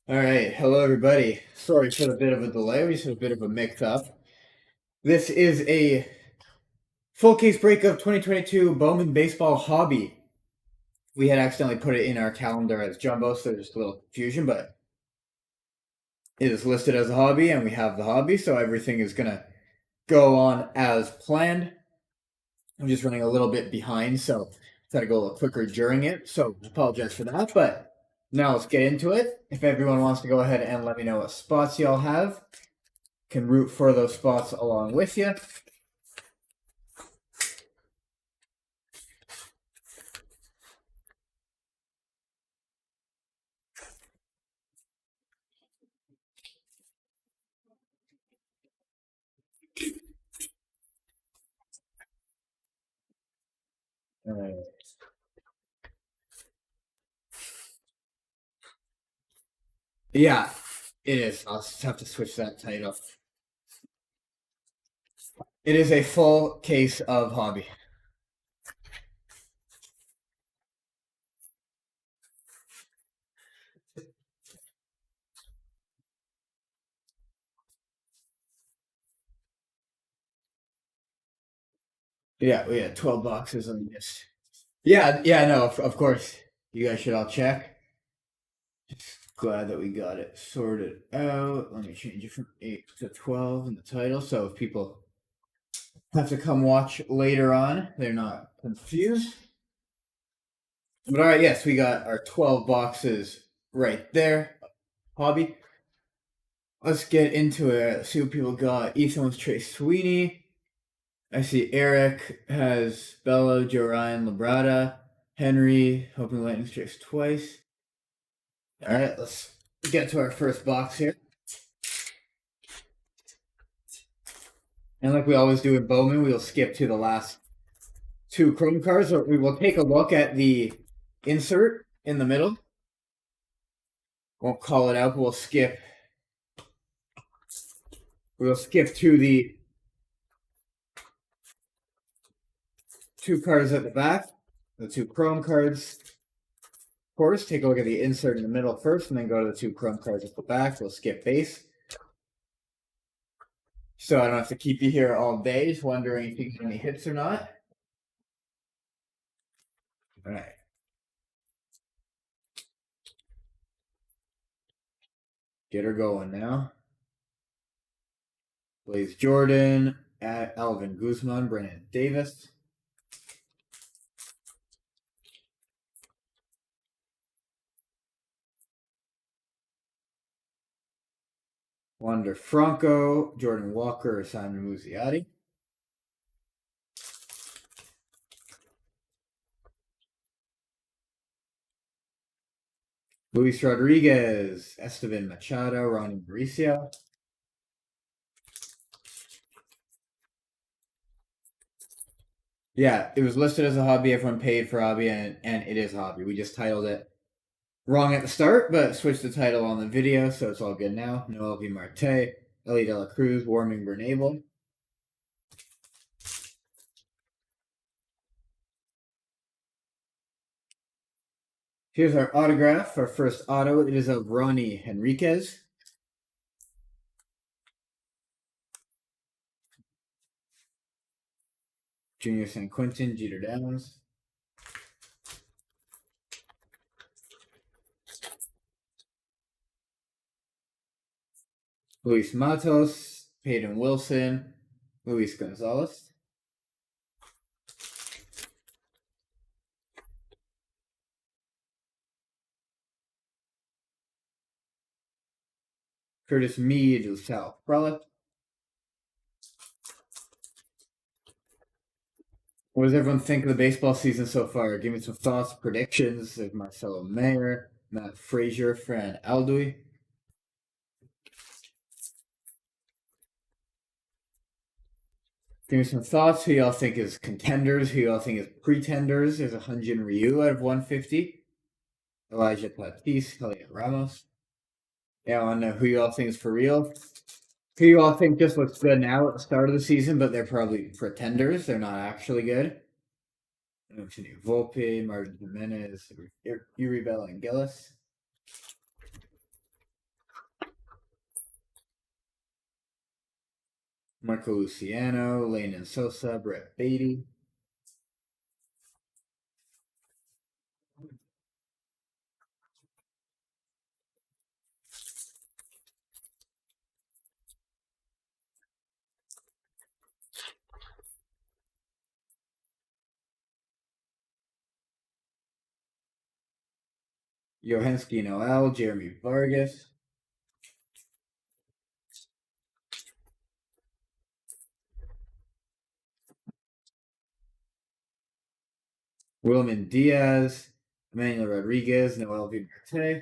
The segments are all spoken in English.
All right, hello everybody. Sorry for the bit of a delay. We just had a bit of a mix-up. This is a full case break of 2022 Bowman Baseball Hobby. We had accidentally put it in our calendar as jumbo, so there's a little confusion, but it is listed as a hobby, and we have the hobby, so everything is gonna go on as planned. I'm just running a little bit behind, so I had to go a little quicker during it. So apologize for that, but now let's get into it. If everyone wants to go ahead and let me know what spots y'all have, can root for those spots along with you. Uh, yeah, it is. I'll just have to switch that title. It is a full case of hobby. Yeah, we had 12 boxes on this. Yeah, no, of course. You guys should all check. Just glad that we got it sorted out. Let me change it from 8 to 12 in the title, so if people have to come watch later on, they're not confused. But all right, yes, we got our 12 boxes right there. Hobby. Let's get into it. See what people got. Ethan with Trey Sweeney. I see Eric has Bello, Joe Ryan, Labrada, Henry, hoping lightning strikes twice. All right, let's get to our first box here. And like we always do in Bowman, we'll skip to the last two Chrome cards. Or we will take a look at the insert in the middle. Won't call it out, but we'll skip. We'll skip to the two cards at the back, the two Chrome cards. Of course, take a look at the insert in the middle first, and then go to the two Chrome cards at the back. We'll skip base. So I don't have to keep you here all day, just wondering if you get any hits or not. All right. Get her going now. Blaze Jordan, Alvin Guzman, Brennan Davis. Wander Franco, Jordan Walker, Simon Muzziotti. Luis Rodriguez, Esteban Machado, Ronnie Mauricio. Yeah, it was listed as a hobby. Everyone paid for hobby, and it is a hobby. We just titled it wrong at the start, but switched the title on the video, so it's all good now. Noel V. Marte, Ellie De La Cruz, Warming Bernabel. Here's our autograph, our first auto. It is of Ronnie Henriquez. Junior San Quentin, Jeter Downs. Luis Matos, Peyton Wilson, Luis Gonzalez. Curtis Mead, Sal Frelick. What does everyone think of the baseball season so far? Give me some thoughts, predictions. There's Marcelo Mayer, Matt Frazier, Fran Alduy. Give me some thoughts. Who y'all think is contenders? Who y'all think is pretenders? There's a Hyunjin Ryu out of 150. Elijah Tatis, Elliot Ramos. Yeah, I want to know who y'all think is for real. Who y'all think just looks good now at the start of the season, but they're probably pretenders. They're not actually good. Volpe, Martin Jimenez, Uri Bell, and Gillis. Marco Luciano, Lane Sosa, Brett Beatty. Johanski Noel, Jeremy Vargas. Wilman Diaz, Emmanuel Rodriguez, Noel Vimarte.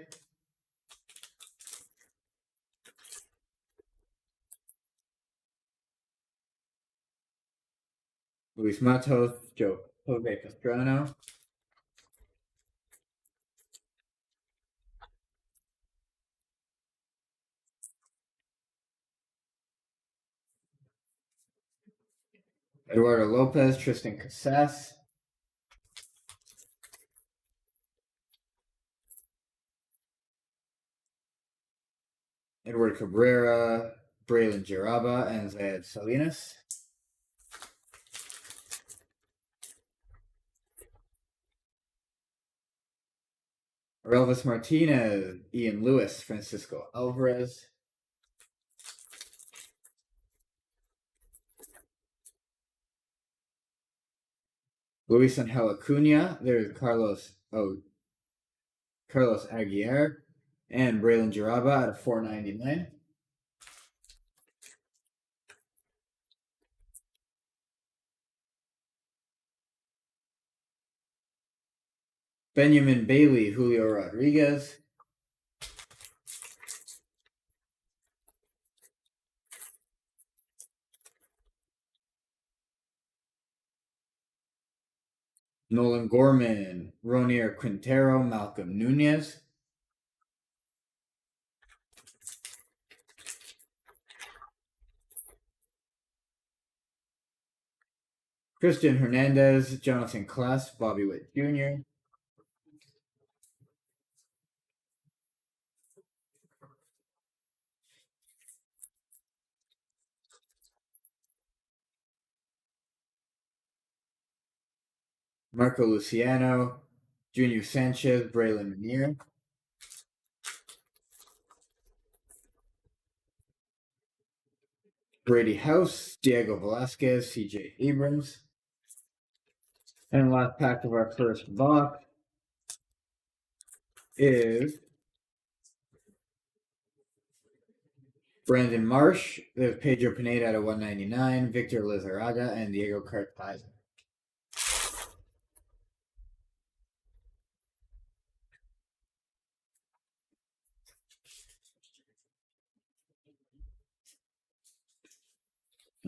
Luis Matos, Jose Pastrana. Eduardo Lopez, Tristan Casas. Edward Cabrera, Braylon Jaraba, and Zayed Salinas. Elvis Martinez, Ian Lewis, Francisco Alvarez. Luis Angel Acuna, there's Carlos Aguirre, and Braylon Jaraba at a 499. Benjamin Bailey, Julio Rodriguez. Nolan Gorman, Ronier Quintero, Malcolm Nunez. Christian Hernandez, Jonathan Klass, Bobby Witt Jr. Marco Luciano, Junior Sanchez, Braylon Manier. Brady House, Diego Velasquez, CJ Abrams. And last pack of our first box is Brandon Marsh. There's Pedro Pineda at a 199, Victor Lizarraga, and Diego Cartagena.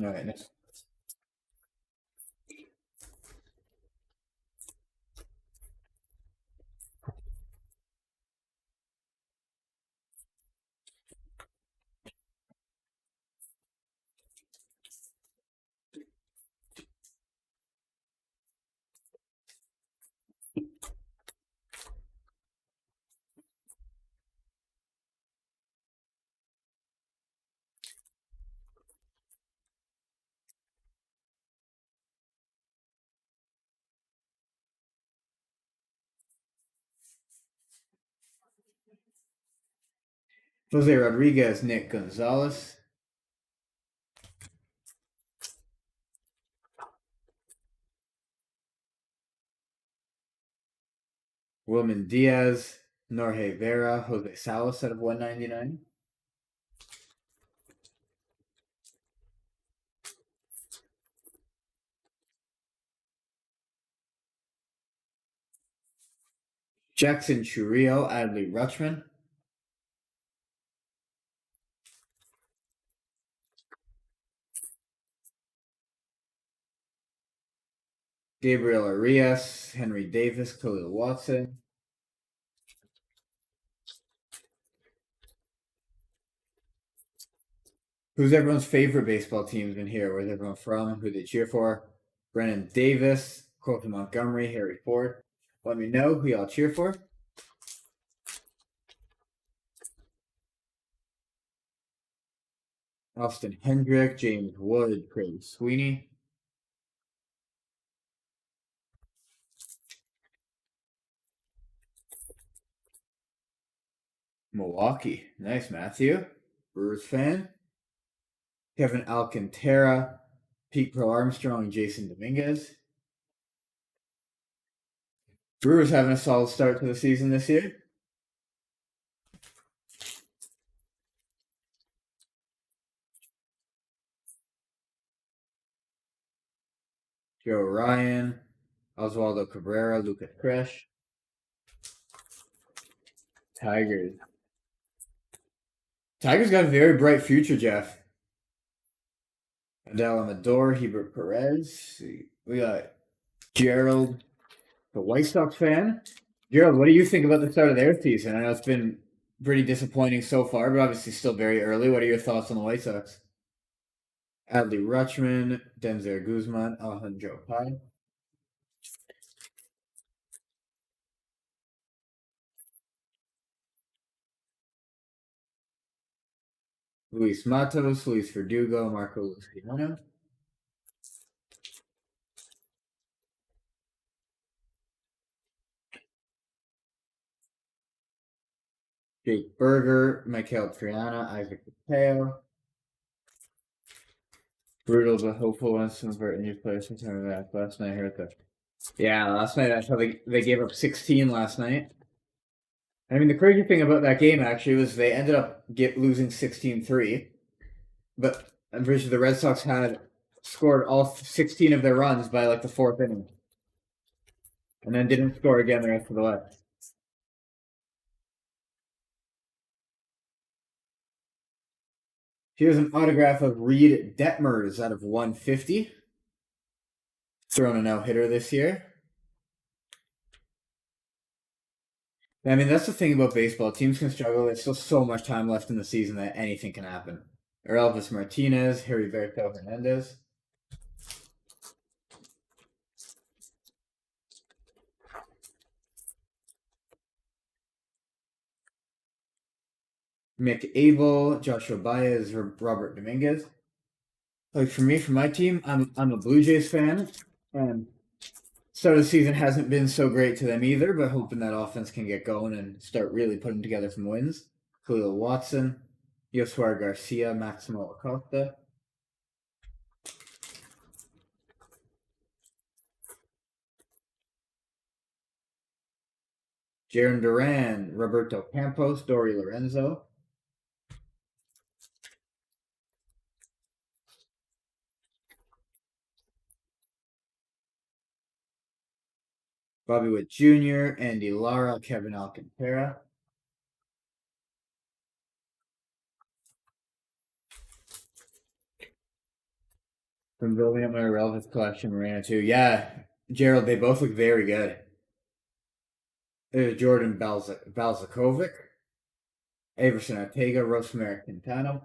All right, next. Jose Rodriguez, Nick Gonzalez. Wilman Diaz, Norge Vera, Jose Salas out of 199. Jackson Churio, Adley Rutschman. Gabriel Arias, Henry Davis, Khalil Watson. Who's everyone's favorite baseball team in here? Where's everyone from? Who they cheer for? Brennan Davis, Colton Montgomery, Harry Ford. Let me know who y'all cheer for. Austin Hendrick, James Wood, Craig Sweeney. Milwaukee. Nice, Matthew. Brewers fan. Kevin Alcantara, Pete Pro Armstrong, Jason Dominguez. Brewers having a solid start to the season this year. Joe Ryan, Oswaldo Cabrera, Lucas Kresh. Tigers. Tigers got a very bright future, Jeff. Adele Amador, Hebert Perez. We got Gerald, the White Sox fan. Gerald, what do you think about the start of their season? I know it's been pretty disappointing so far, but obviously still very early. What are your thoughts on the White Sox? Adley Rutschman, Denzer Guzman, Alejandro Pai. Luis Matos, Luis Verdugo, Marco Luciano. Jake Berger, Michael Triana, Isaac Mateo. Brutal but hopeful once some of our injured players can turn back. Last night I heard that. Yeah, last night I saw they gave up 16 last night. I mean, the crazy thing about that game actually was they ended up losing 16-3, but I'm pretty sure the Red Sox had scored all 16 of their runs by like the fourth inning, and then didn't score again the rest of the way. Here's an autograph of Reed Detmers out of 150. Thrown a no-hitter this year. I mean, that's the thing about baseball. Teams can struggle. There's still so much time left in the season that anything can happen. Or Elvis Martinez, Heriberto Hernandez. Mick Abel, Joshua Baez, or Robert Dominguez. Like for me, for my team, I'm a Blue Jays fan, and start of the season hasn't been so great to them either. But hoping that offense can get going and start really putting together some wins. Khalil Watson, Yosuar Garcia, Maximo Acosta. Jaron Duran, Roberto Campos, Dory Lorenzo. Bobby Witt Jr., Andy Lara, Kevin Alcantara. From building up my relevance collection, Moreno too. Yeah, Gerald, they both look very good. Jordan Balzakovic, Averson Ortega, Rosemary Quintano.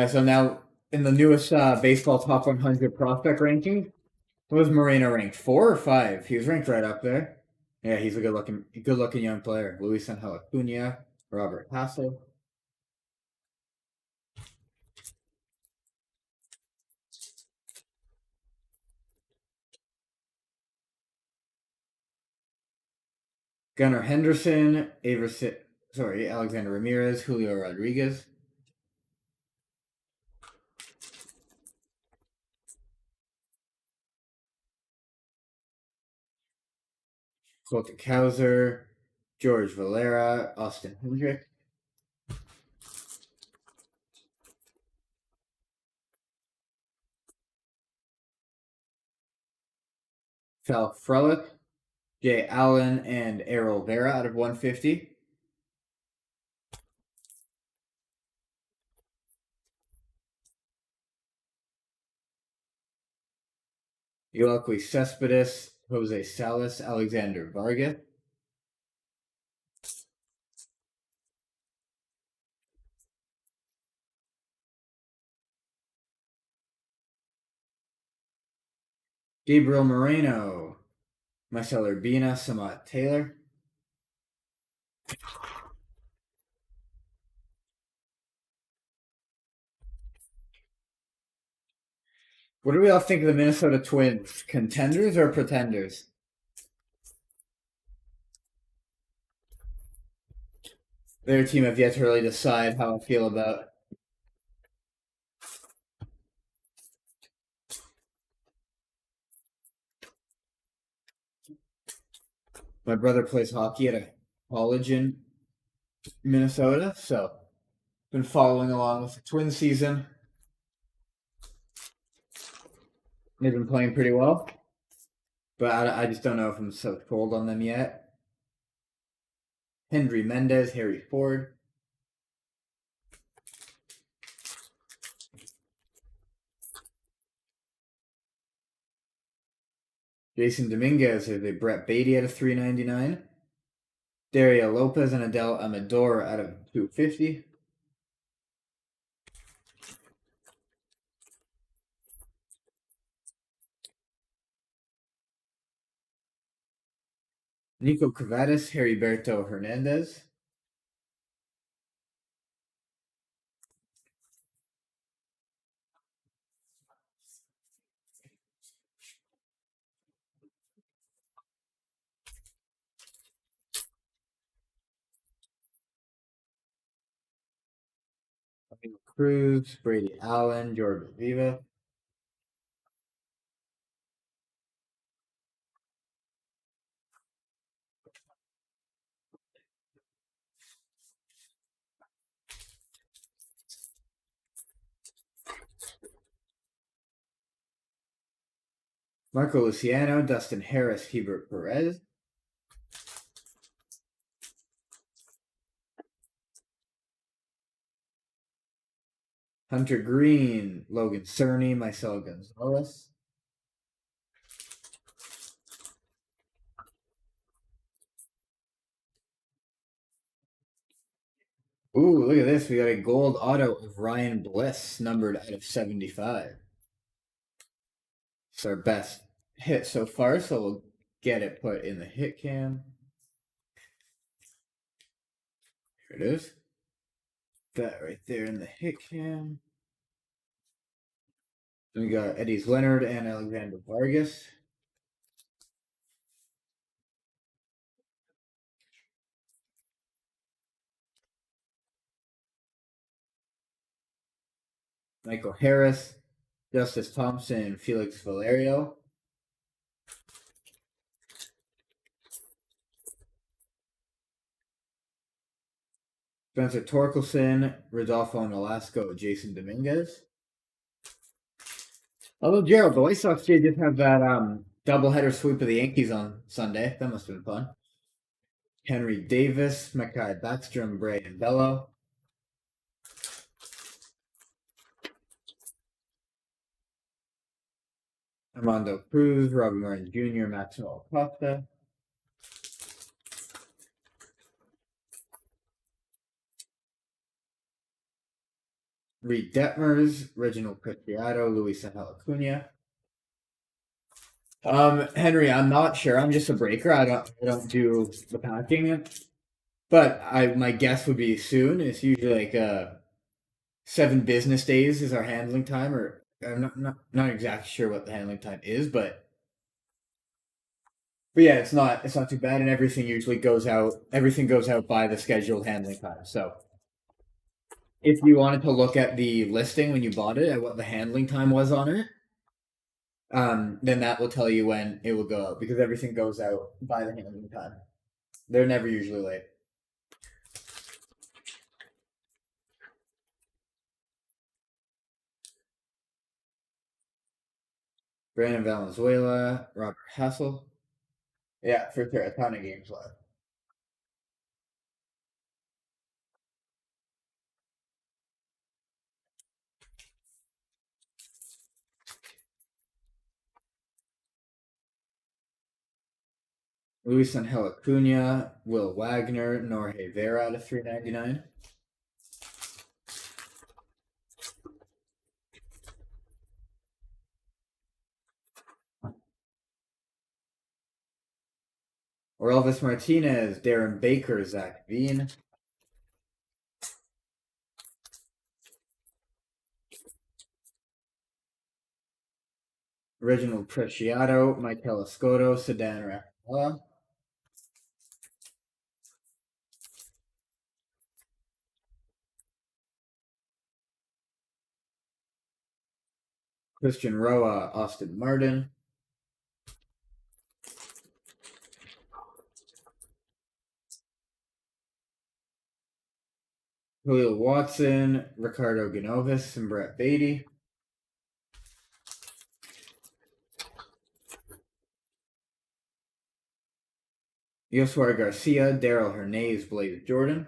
So now in the newest baseball top 100 prospect ranking, was Moreno ranked 4 or 5? He was ranked right up there. Yeah, he's a good looking young player. Luis Angel Acuna, Robert Hassel. Gunnar Henderson, Alexander Ramirez, Julio Rodriguez. Colton Cowser, George Valera, Austin Hendrick. Cal Frelick, Jay Allen, and Errol Vera out of 150. Eloquy Cespedes, Jose Salas, Alexander Vargas. Gabriel Moreno, Marcel Urbina, Samat Taylor. What do we all think of the Minnesota Twins? Contenders or pretenders? Their team have yet to really decide how I feel about. My brother plays hockey at a college in Minnesota, so been following along with the Twin season. They've been playing pretty well, but I just don't know if I'm so sold on them yet. Henry Mendez, Harry Ford, Jason Dominguez, or the Brett Beatty out of 399. Dario Lopez and Adele Amador out of 250. Nico Cavadas, Heriberto Hernandez. Cruz, Brady Allen, Jordan Viva. Marco Luciano, Dustin Harris, Hebert Perez. Hunter Green, Logan Cerny, Marcel Gonzalez. Ooh, look at this. We got a gold auto of Ryan Bliss, numbered out of 75. It's our best hit so far, so we'll get it put in the hit cam. Here it is. That right there in the hit cam. Then we got Eddie's Leonard and Alexander Vargas. Michael Harris, Justice Thompson, and Felix Valerio. Spencer Torkelson, Rodolfo Nolasco, Jason Dominguez. Although Gerald, the White Sox did just have that doubleheader sweep of the Yankees on Sunday. That must have been fun. Henry Davis, Mackay Backstrom, Bray, and Bello. Armando Cruz, Robbie Martin Jr., Maximo Acosta. Reed Detmers, Reginald Cristiano, Luis Angel Acuna. Henry, I'm not sure. I'm just a breaker. I don't do the packing, but my guess would be soon. It's usually like 7 business days is our handling time, or I'm not exactly sure what the handling time is, but yeah, it's not too bad, and everything usually goes out. Everything goes out by the scheduled handling time. So if you wanted to look at the listing when you bought it, at what the handling time was on it, then that will tell you when it will go out because everything goes out by the handling time. They're never usually late. Brandon Valenzuela, Robert Hassel. Yeah, for sure. A ton of games left. Luis Angel Acuna, Will Wagner, Norge Vera out of 399. Or Elvis Martinez, Darren Baker, Zach Veen. Original Preciado, Michael Escoto, Sedan Rafaela. Christian Roa, Austin Martin. Julio Watson, Ricardo Genovis, and Brett Beatty. Yoswar Garcia, Daryl Hernandez, Blaze Jordan.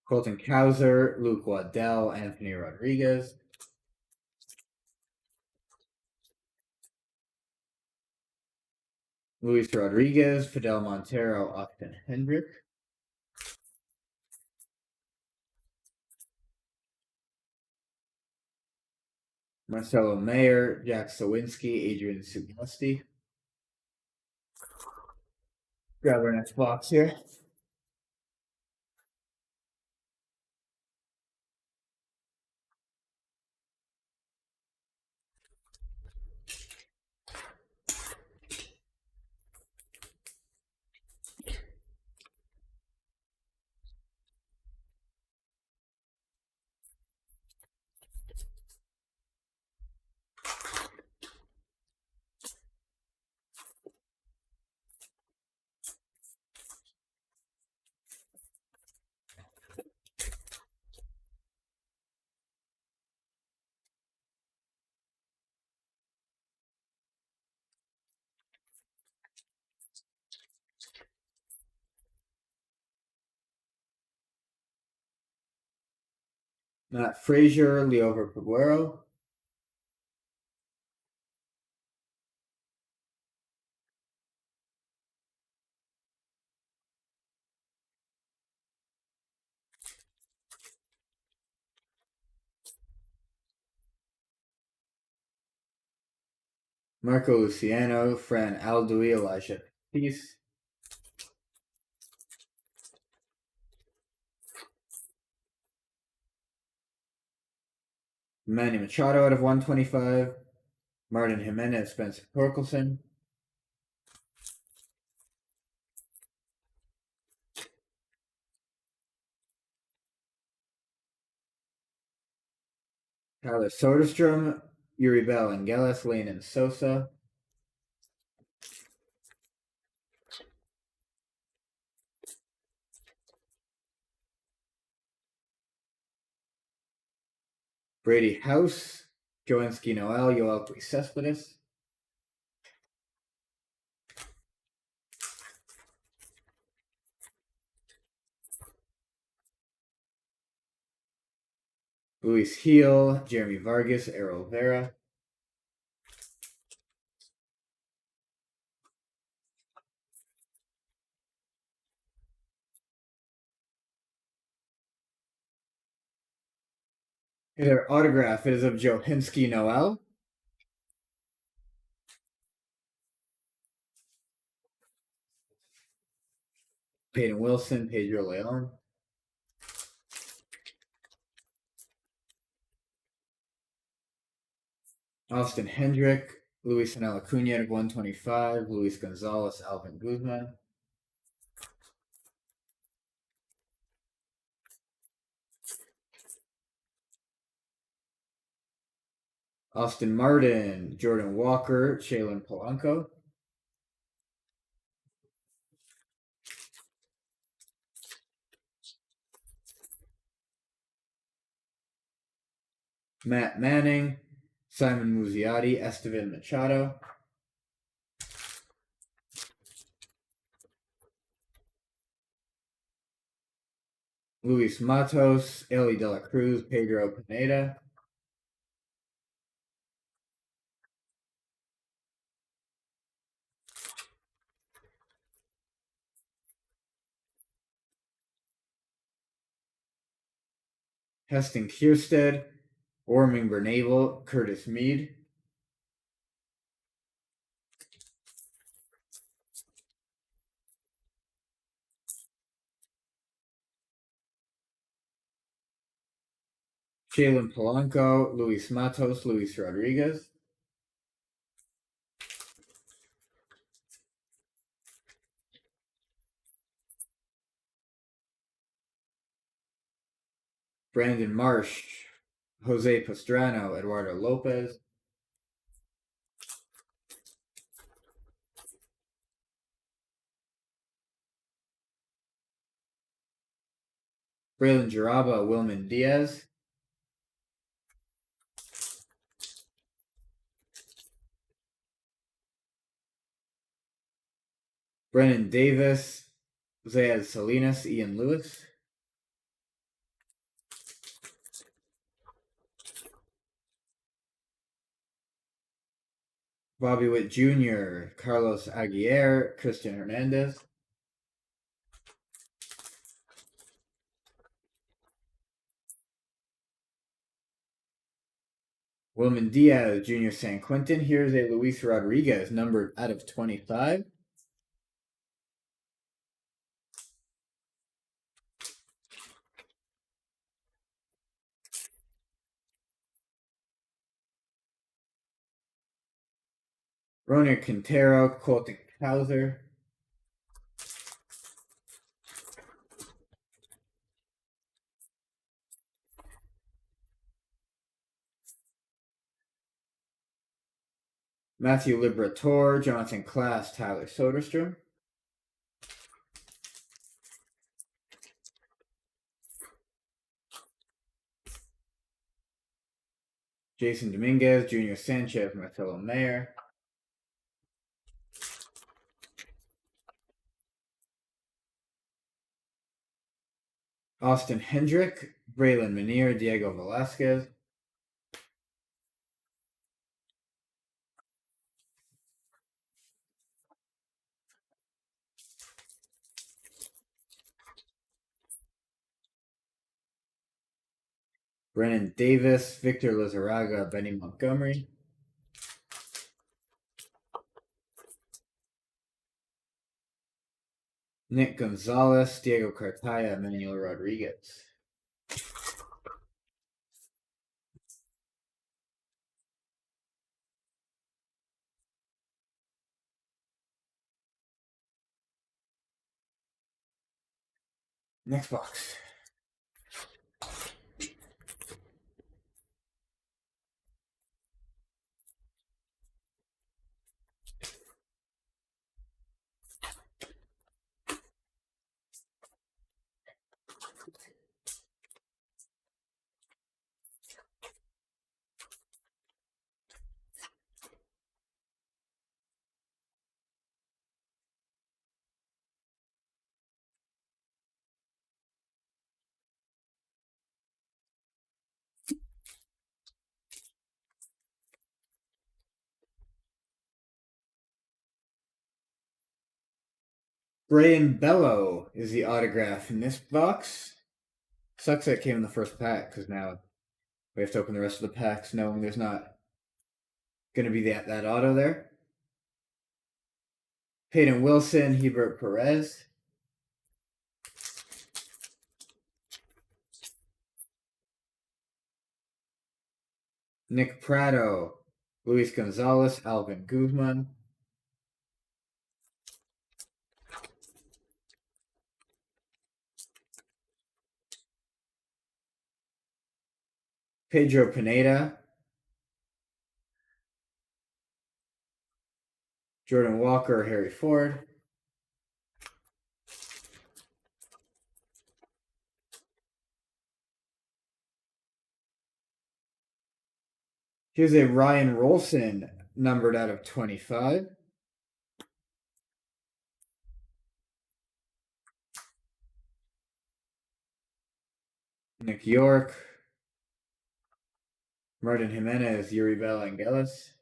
Colton Cowser, Luke Waddell, Anthony Rodriguez. Luis Rodriguez, Fidel Montero, Austin Hendrick. Marcelo Mayer, Jack Sawinski, Adrian Sugasti. Grab our next box here. Matt Frazier, Leover Peguero. Marco Luciano, Fran Aldui, Elijah Peace. Manny Machado out of 125. Martin Jimenez, Spencer Torkelson. Tyler Soderstrom, Yuri Bell, Angeles, Lane and Sosa. Brady House, Joensky Noel, Yoel Cespedes. Luis Heel, Jeremy Vargas, Errol Vera. Their autograph is of Joensky Noel. Peyton Wilson, Pedro Leon. Austin Hendrick, Luis Anel Acuna at 125, Luis Gonzalez, Alvin Guzman. Austin Martin, Jordan Walker, Shaylin Polanco. Matt Manning, Simon Muzziotti, Estevan Machado. Luis Matos, Eli De La Cruz, Pedro Pineda. Heston Kierstead, Orming Bernavel, Curtis Mead. Jalen Polanco, Luis Matos, Luis Rodriguez. Brandon Marsh, Jose Pastrano, Eduardo Lopez. Braylon Jaraba, Wilman Diaz. Brennan Davis, Zayas Salinas, Ian Lewis. Bobby Witt Jr., Carlos Aguirre, Christian Hernandez. Wilman Diaz, Jr. San Quentin. Here's a Luis Rodriguez, numbered out of 25. Roner Quintero, Colton Cowser. Matthew Liberatore, Jonathan Klass, Tyler Soderstrom. Jason Dominguez, Junior Sanchez, Marcelo Mayer. Austin Hendrick, Braylon Manier, Diego Velasquez. Brennan Davis, Victor Lizarraga, Benny Montgomery. Nick Gonzalez, Diego Cartaya, Emmanuel Rodriguez. Next box. Brian Bello is the autograph in this box. Sucks that it came in the first pack because now we have to open the rest of the packs knowing there's not going to be that auto there. Peyton Wilson, Hebert Perez. Nick Prado, Luis Gonzalez, Alvin Guzman. Pedro Pineda. Jordan Walker, Harry Ford. Here's a Ryan Rolson, numbered out of 25. Nick York. Martin Jimenez, Yuri Angeles.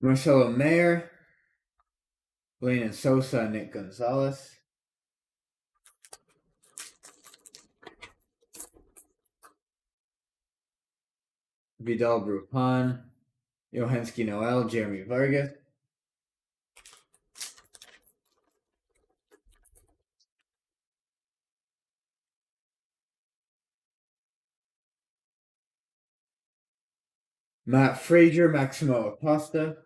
Marcelo Mayer. Blaine Sosa, Nick Gonzalez. Vidal Brujan, Johanski Noel, Jeremy Vargas. Matt Frazier, Maximo Acosta.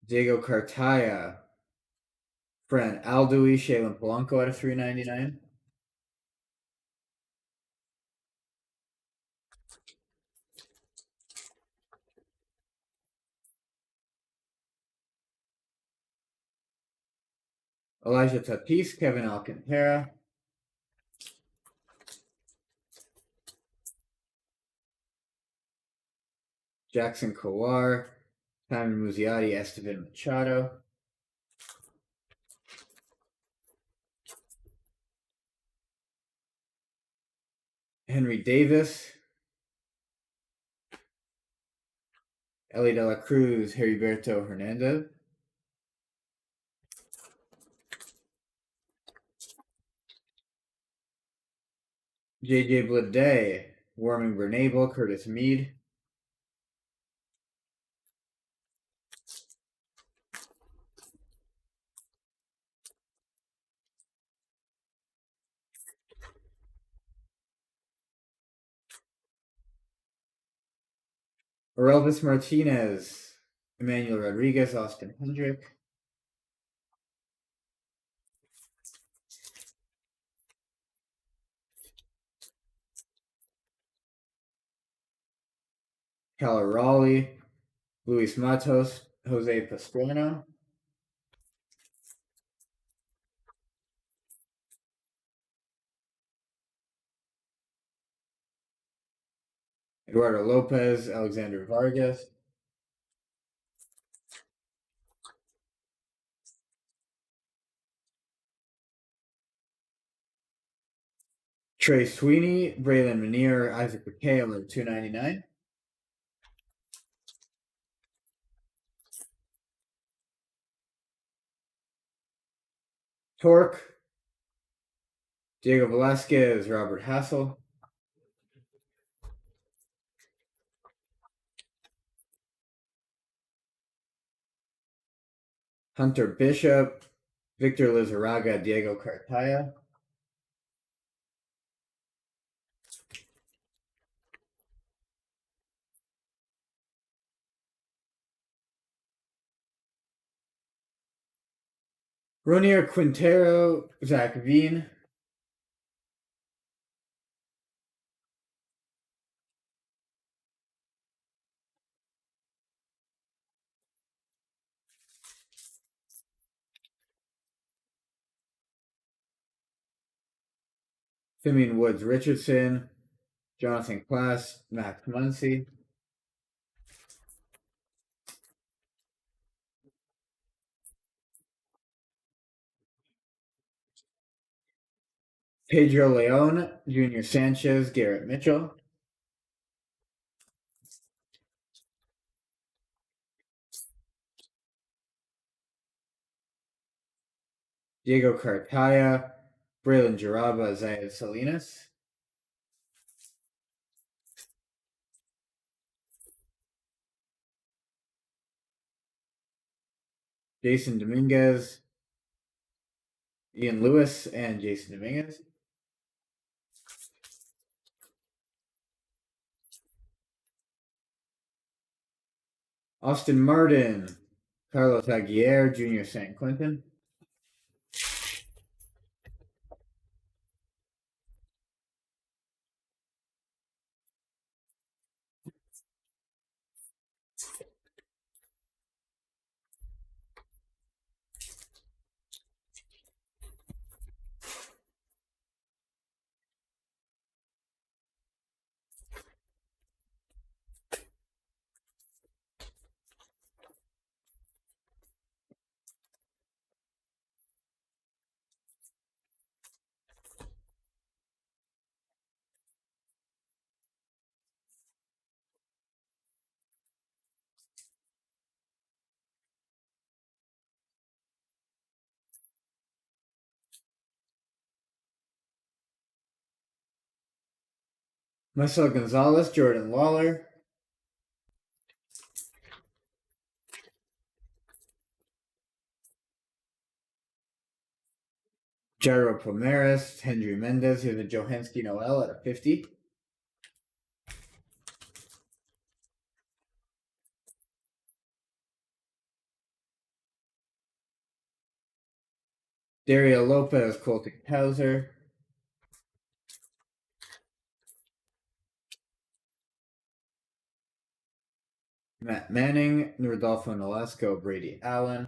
Diego Cartaya. Fran Aldoui, Shaylin Polanco out of 399. Elijah Tatis, Kevin Alcantara. Jackson Kowar, Simon Muzziotti, Esteban Machado. Henry Davis. Ellie De La Cruz, Heriberto Hernandez. JJ Bleday, Warming Bernabel, Curtis Mead. Orelvis Martinez, Emmanuel Rodriguez, Austin Hendrick. Tyler Raleigh, Luis Matos, Jose Pastrana. Eduardo Lopez, Alexander Vargas. Trey Sweeney, Braylon Manier, Isaac McHale at 299. Torque, Diego Velasquez, Robert Hassel. Hunter Bishop, Victor Lizarraga, Diego Cartaya. Ronier Quintero, Zach Veen. Simeon Woods Richardson, Jonathan Klass, Max Muncy. Pedro Leon, Junior Sanchez, Garrett Mitchell. Diego Cartaya, Braylon Jaraba, Zayed Salinas. Jason Dominguez, Ian Lewis, and Jason Dominguez. Austin Martin, Carlos Aguirre, Junior San Quentin. Marcelo Gonzalez, Jordan Lawler, Jairo Pomares, Henry Mendez. Here's a Johanski Noel at a 50. Dario Lopez, Colton Hauser. Matt Manning, Rodolfo Nolasco, Brady Allen.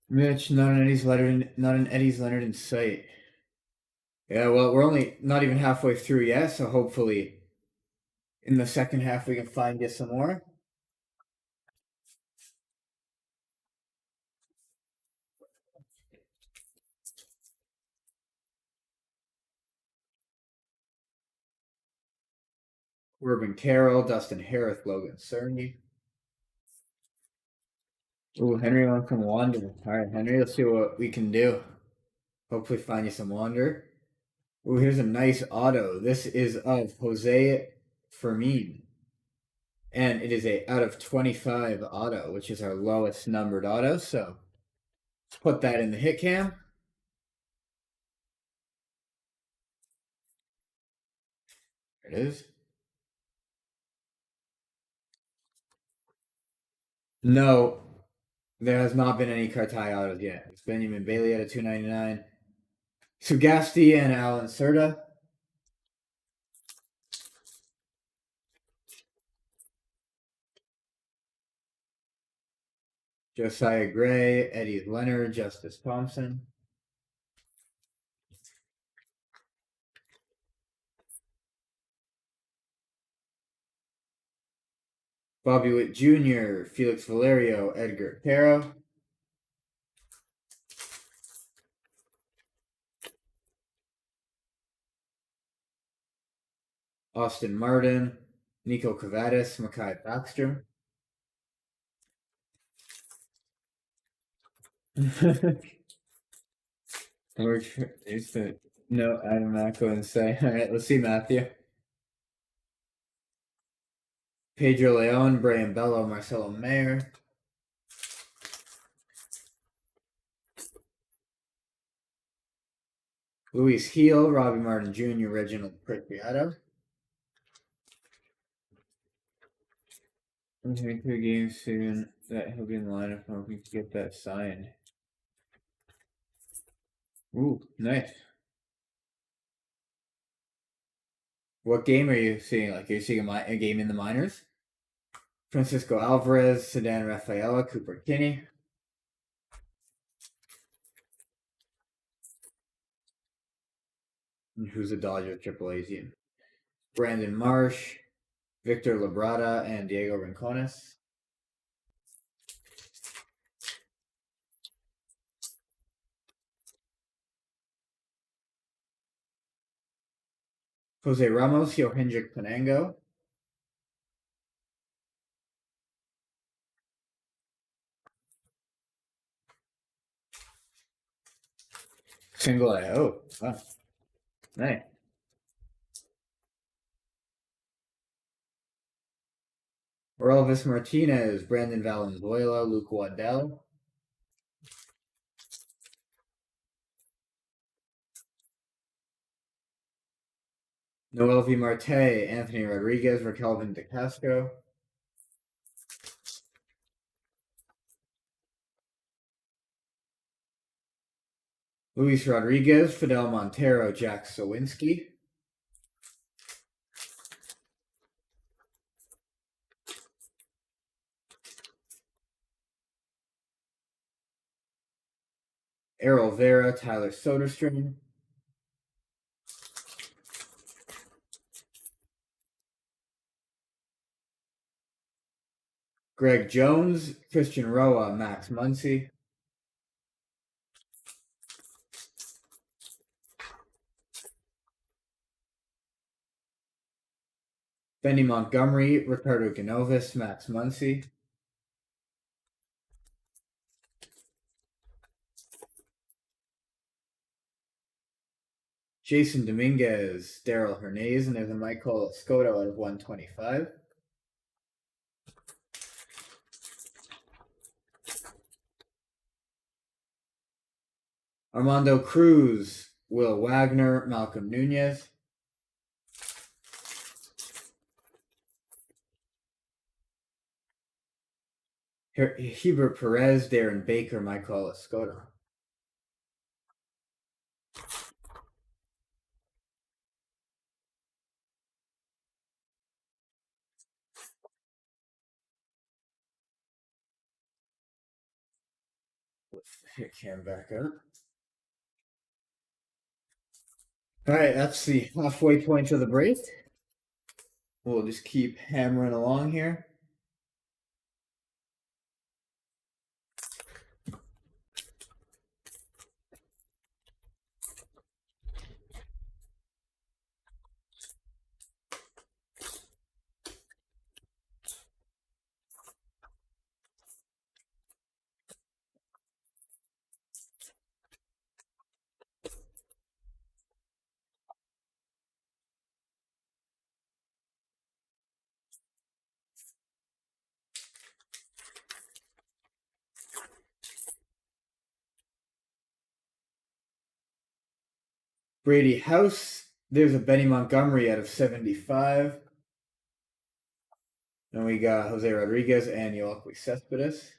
Mitch, not an Eddie's Leonard in sight. Yeah, well, we're only not even halfway through yet, so hopefully in the second half we can find you some more. Corbin Carroll, Dustin Harris, Logan Cerny. Ooh, Henry went from Wander. All right, Henry, let's see what we can do. Hopefully find you some Wander. Ooh, here's a nice auto. This is of Jose Fermin. And it is a out of 25 auto, which is our lowest numbered auto. So let's put that in the hit cam. There it is. No, there has not been any Cartai autos yet. It's Benjamin Bailey at a 299. Sugasti and Alan Serta. Josiah Gray, Eddie Leonard, Justice Thompson. Bobby Witt Jr., Felix Valerio, Edgar Caro. Austin Martin, Nico Cavadas, Makai Backstrom. No, I'm not going to say. All right, let's see, Matthew. Pedro Leon, Brian Bello, Marcelo Mayer. Luis Heel, Robbie Martin Jr., Reginald Preciado. 2 games soon that he'll be in the lineup. Hope we can get that signed. Ooh, nice. What game are you seeing? Like, are you seeing a game in the minors? Francisco Alvarez, Sedan Rafaela, Cooper Kinney. And who's a Dodger AAA team? Brandon Marsh, Victor Labrada, and Diego Rincones. Jose Ramos, Johendrick Panango. Single A. Oh, wow. Nice. Elvis Martinez, Brandon Valenzuela, Luke Waddell. Noel V. Marte, Anthony Rodriguez, Raquelvin DeCastro. Luis Rodriguez, Fidel Montero, Jack Sawinski. Errol Vera, Tyler Soderstrom. Greg Jones, Christian Roa, Max Muncy. Benny Montgomery, Ricardo Genovis, Max Muncy. Jason Dominguez, Daryl Hernandez, and there's a Michael Escoto out of 125. Armando Cruz, Will Wagner, Malcolm Nunez. Hebert Perez, Darren Baker, Michael Escoto. Let's hit cam back up. All right, that's the halfway point of the break. We'll just keep hammering along here. Brady House. There's a Benny Montgomery out of 75. And we got Jose Rodriguez and Yoelqui Cespedes.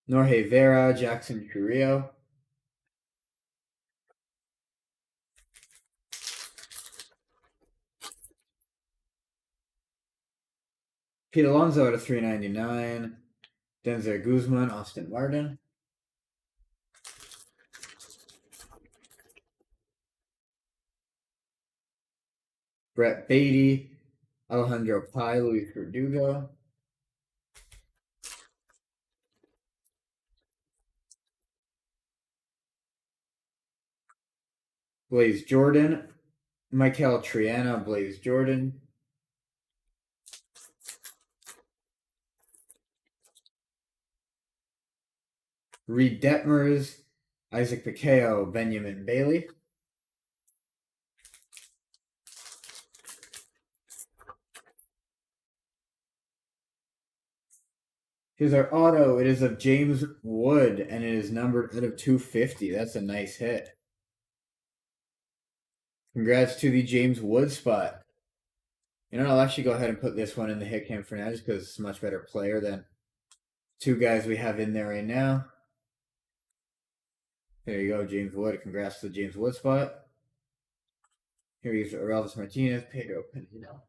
Norge Vera, Jackson Carrillo. Pete Alonso out of 399. Denzer Guzman, Austin Martin. Brett Beatty, Alejandro Pai, Luis Verdugo. Blaze Jordan, Michael Triana, Blaze Jordan. Reed Detmers, Isaac Piqueo, Benjamin Bailey. Here's our auto. It is of James Wood, and it is numbered out of 250. That's a nice hit. Congrats to the James Wood spot. You know, I'll actually go ahead and put this one in the hit cam for now just because it's a much better player than two guys we have in there right now. There you go, James Wood. Congrats to the James Wood spot. Here he's Orelvis Martinez, Pedro Pinino.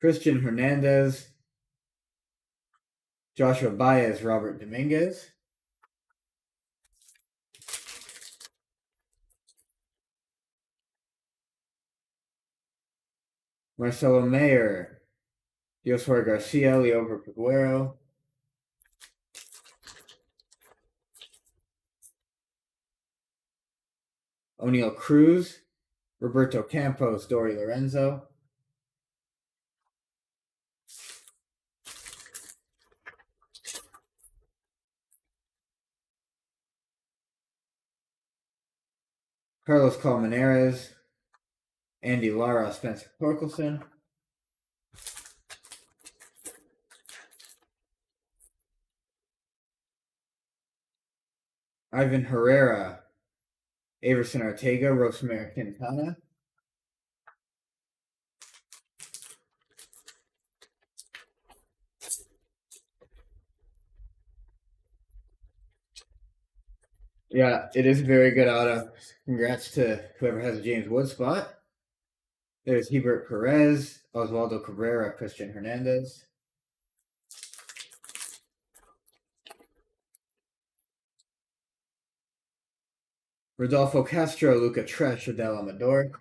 Christian Hernandez, Joshua Baez, Robert Dominguez. Marcelo Mayer, Yoswar Garcia, Leo Peguero. O'Neill Cruz, Roberto Campos, Dory Lorenzo. Carlos Colmenares, Andy Lara, Spencer Torkelson. Ivan Herrera, Averson Ortega, Rosemary Quintana. Yeah, it is a very good auto. Congrats to whoever has a James Wood spot. There's Hebert Perez, Oswaldo Cabrera, Christian Hernandez. Rodolfo Castro, Luca Tresh, Adel Amador.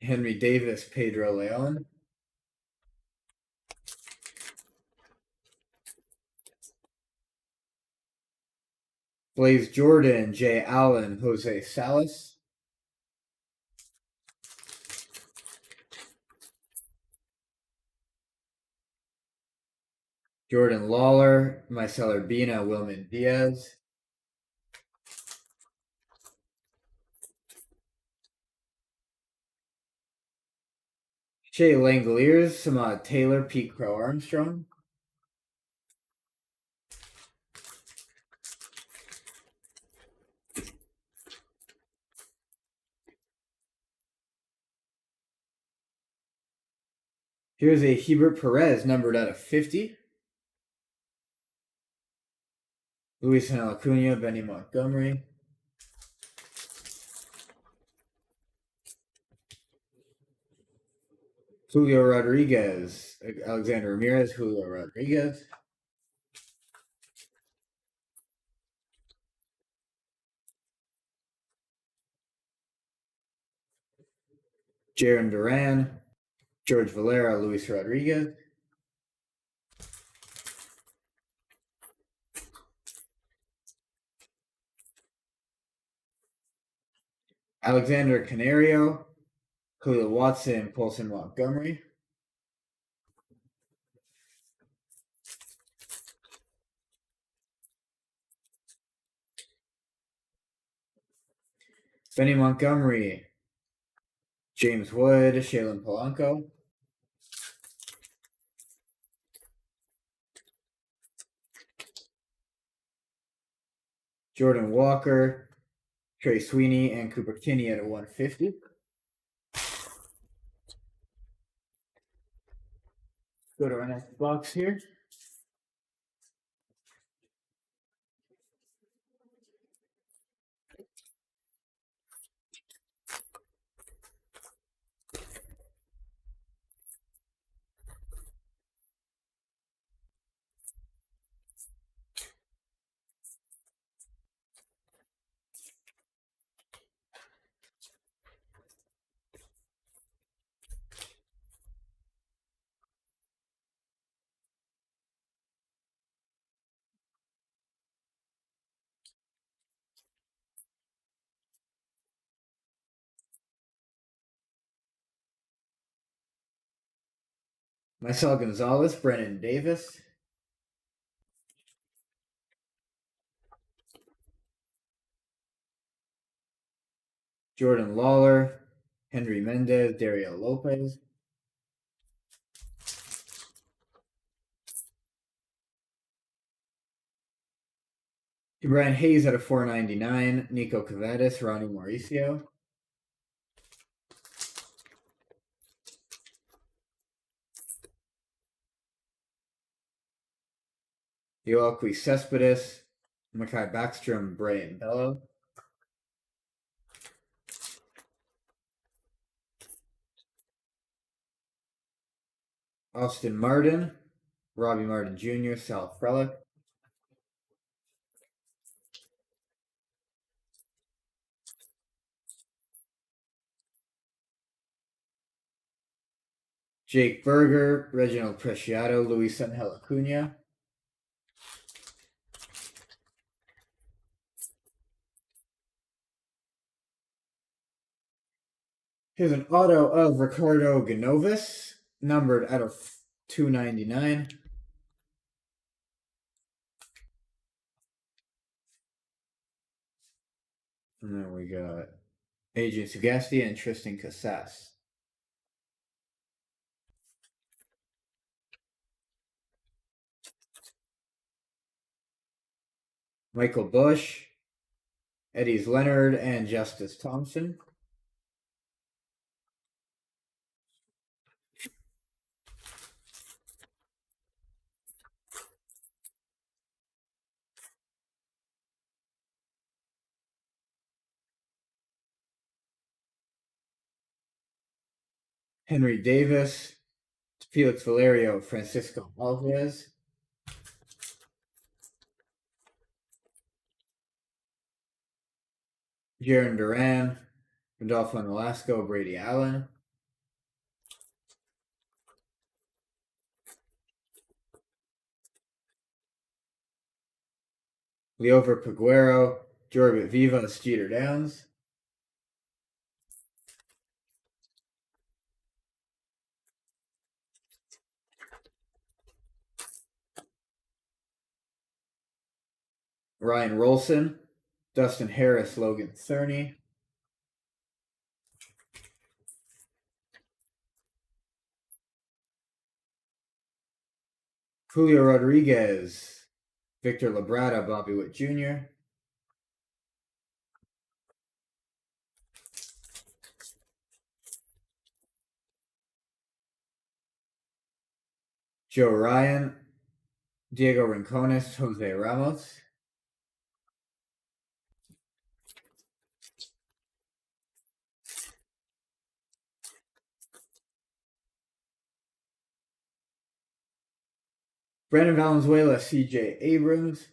Henry Davis, Pedro Leon. Blaze Jordan, Jay Allen, Jose Salas. Jordan Lawler, Marcel Urbina, Wilman Diaz. Shea Langoliers, Samad Taylor, Pete Crow Armstrong. Here's a Hebert Perez numbered out of 50. Luis Acuna, Benny Montgomery. Julio Rodriguez, Alexander Ramirez, Julio Rodriguez. Jaron Duran, George Valera, Luis Rodriguez. Alexander Canario, Julio Watson, Paulson Montgomery. Benny Montgomery, James Wood, Shaylin Polanco. Jordan Walker, Trey Sweeney, and Cooper Kinney at a 150. Go to our next box here. Marcel Gonzalez, Brennan Davis. Jordan Lawler, Henry Mendez, Dario Lopez. Brian Hayes at a 499. Nico Cavadas, Ronnie Mauricio. Yoelqui Cespedes, Makai Backstrom, Brian Bello. Austin Martin, Robbie Martin Jr., Sal Frelick. Jake Berger, Reginald Preciado, Luis Angel Acuna. Here's an auto of Ricardo Ganovis, numbered out of 299. And then we got Adrian Sagasti and Tristan Casas. Michael Bush, Eddie's Leonard, and Justice Thompson. Henry Davis, Felix Valerio, Francisco Alvarez. Jaron Duran, Rodolfo Nolasco, Brady Allen. Leover Peguero, Jorbit Viva, Jeter Downs. Ryan Rolson, Dustin Harris, Logan Cerny. Julio Rodriguez, Victor Labrada, Bobby Witt Jr. Joe Ryan, Diego Rincones, Jose Ramos. Brandon Valenzuela, CJ Abrams.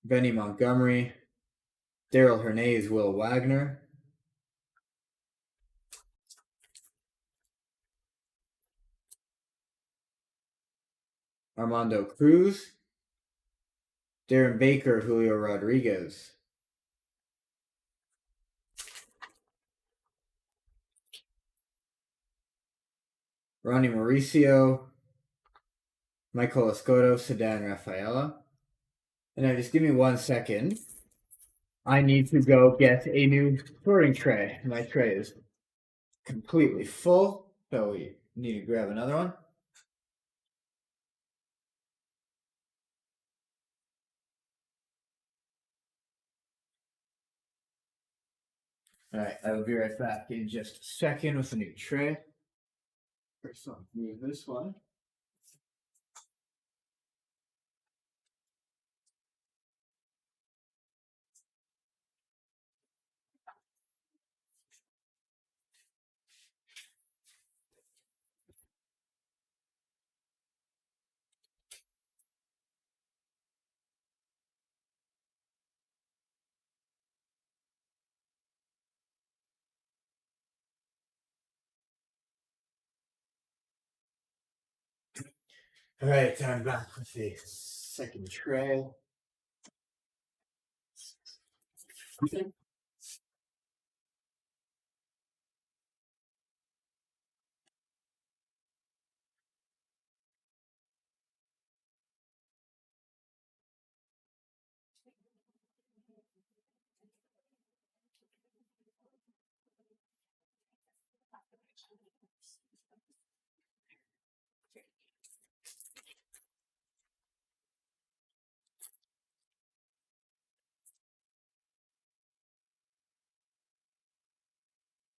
Benny Montgomery, Daryl Hernandez, Will Wagner. Armando Cruz, Darren Baker, Julio Rodriguez. Ronnie Mauricio, Michael Escoto, Sedan Rafaela. And now just give me 1 second. I need to go get a new sorting tray. My tray is completely full, so we need to grab another one. All right, I will be right back in just a second with a new tray. First, I'll move this one. All right, I'm back with the second tray.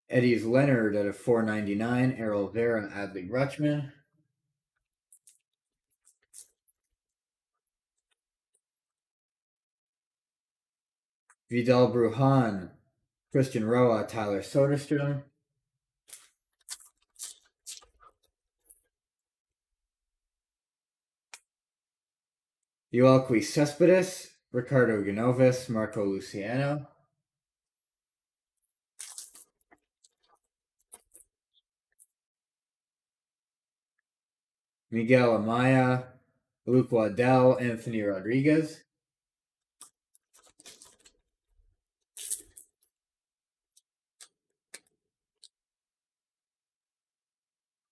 Eddie's Leonard at a $4.99. Errol Vera, Adley Rutschman. Vidal Brujan, Christian Roa, Tyler Soderstrom. Yoelqui Cespedes, Ricardo Genovis, Marco Luciano. Miguel Amaya, Luke Waddell, Anthony Rodriguez.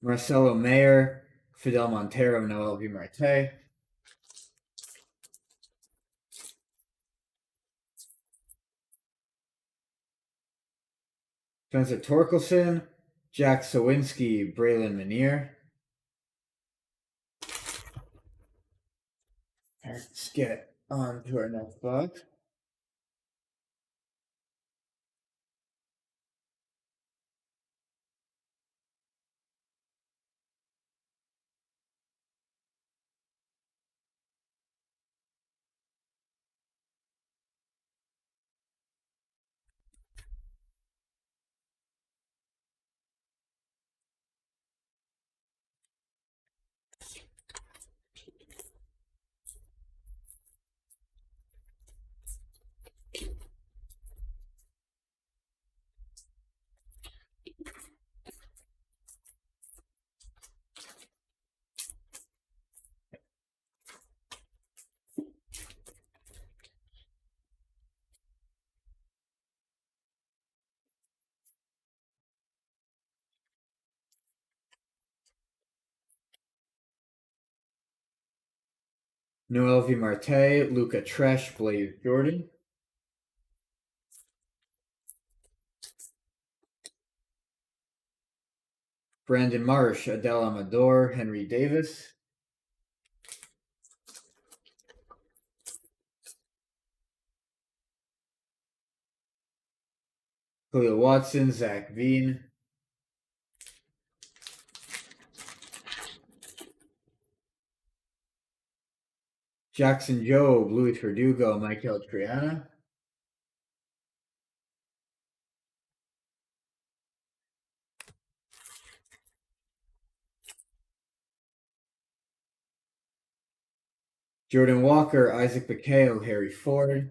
Marcelo Mayer, Fidel Montero, Noel V. Marte. Spencer Torkelson, Jack Sawinski, Braylon Manier. All right, let's get on to our next box. Noel V. Marte, Luca Tresh, Blaze Jordan. Brandon Marsh, Adele Amador, Henry Davis. Khalil Watson, Zach Veen. Jackson Jobe, Luis Verdugo, Michael Triana. Jordan Walker, Isaac Bakeo, Harry Ford.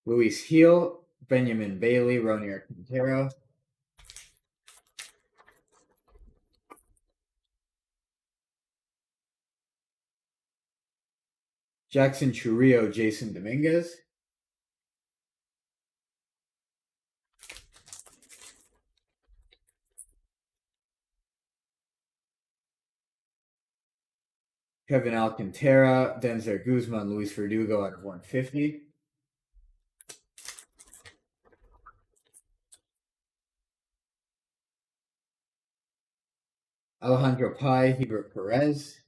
Luis Heel, Benjamin Bailey, Ronier Quintero. Jackson Churio, Jason Dominguez. Kevin Alcantara, Denzer Guzman, Luis Verdugo out of 150. Alejandro Pai, Hebert Perez.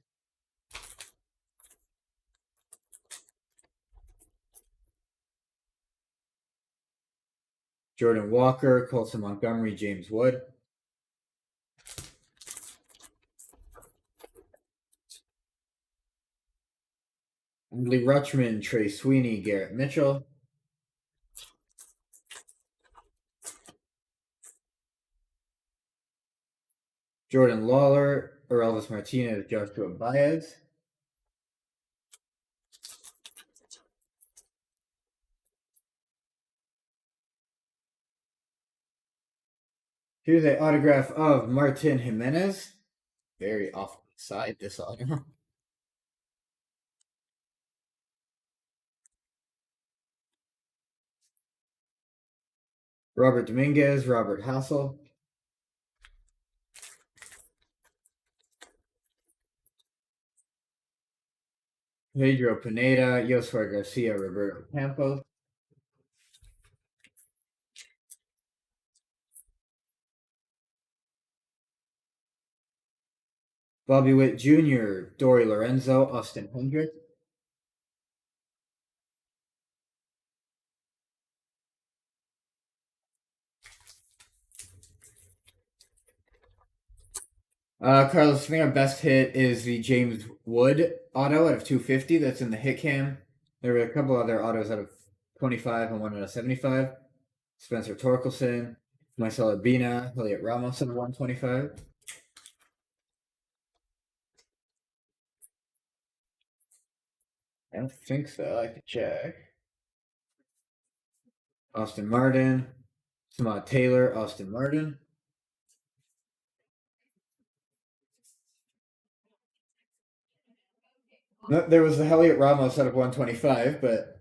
Jordan Walker, Colson Montgomery, James Wood. Lee Rutschman, Trey Sweeney, Garrett Mitchell. Jordan Lawler, Elvis Martinez, Joshua Baez. Here's an autograph of Martin Jimenez. Very off the side, this auto. Robert Dominguez, Robert Hassel. Pedro Pineda, Yoswar Garcia, Roberto Campos. Bobby Witt Jr., Dory Lorenzo, Austin Hendrick. Carlos, I think our best hit is the James Wood auto out of 250 that's in the hit cam. There were a couple other autos out of 25 and one out of 75. Spencer Torkelson, Marcelo Urbina, Elliot Ramos out of 125. I don't think so. I could check. Austin Martin, Samad Taylor, Austin Martin. No, there was the Elliot Ramos out of 125, but